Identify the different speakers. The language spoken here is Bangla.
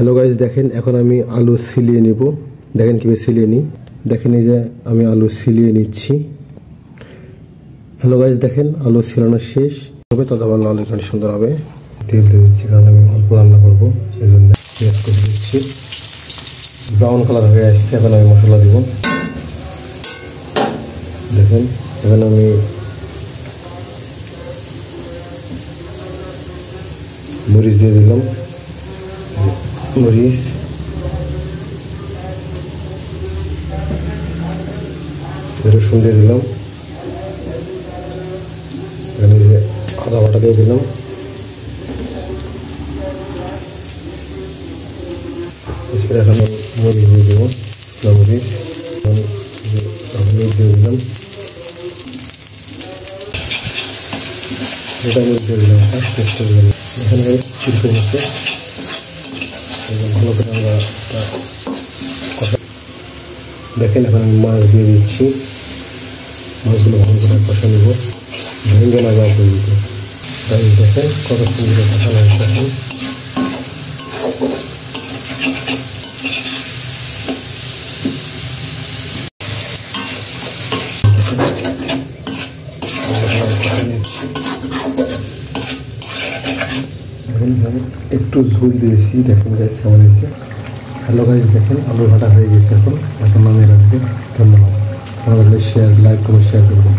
Speaker 1: হ্যালো গাইস, দেখেন এখন আমি আলু ছিলিয়ে নেব। দেখেন কিভাবে ছিলিয়ে নিই। দেখেন এই যে আমি আলু ছিলিয়ে নিচ্ছি। হ্যালো গাইস, দেখেন আলু ছিলানো শেষ হবে, তত আমার আলু এখানে সুন্দর হবে। তেল দিয়ে দিচ্ছি কারণ আমি অল্প রান্না করবো, এই জন্য পেঁয়াজ করে দিচ্ছি। ব্রাউন কালার হয়ে আসছে, এখন আমি মশলা দিব। দেখেন এখন আমি মরিচ দিয়ে দিলাম, মরিচ, রসুন দিয়ে দিলাম, এখানে যে আদা বাটা দিয়ে দিলাম, এখন মরিচ দিয়ে দেবো, মরিচ হলুদ দিয়ে দিলাম, গোটা মরিচ দিয়ে দিলাম, পেস্ট করে দিলাম। এখানে চিরকে নিচ্ছে ভালো করে আমরা দেখেন এখন আমি মাছ দিয়ে দিচ্ছি। মাছগুলো ভালো করে কষা নেব, ভেঙে না যাওয়া পর্যন্ত। তাই দেখেন কত সুন্দর কষানো হচ্ছে। এখন একটু ঝোল দিয়েছি, দেখেন গাইস কেমন হয়েছে। হ্যালো গাইস, দেখেন আলু ভাটা হয়ে গেছে। এখন নামিয়ে রাখবো। ধন্যবাদ। ভালো লাগলে শেয়ার, লাইক করে শেয়ার করবেন।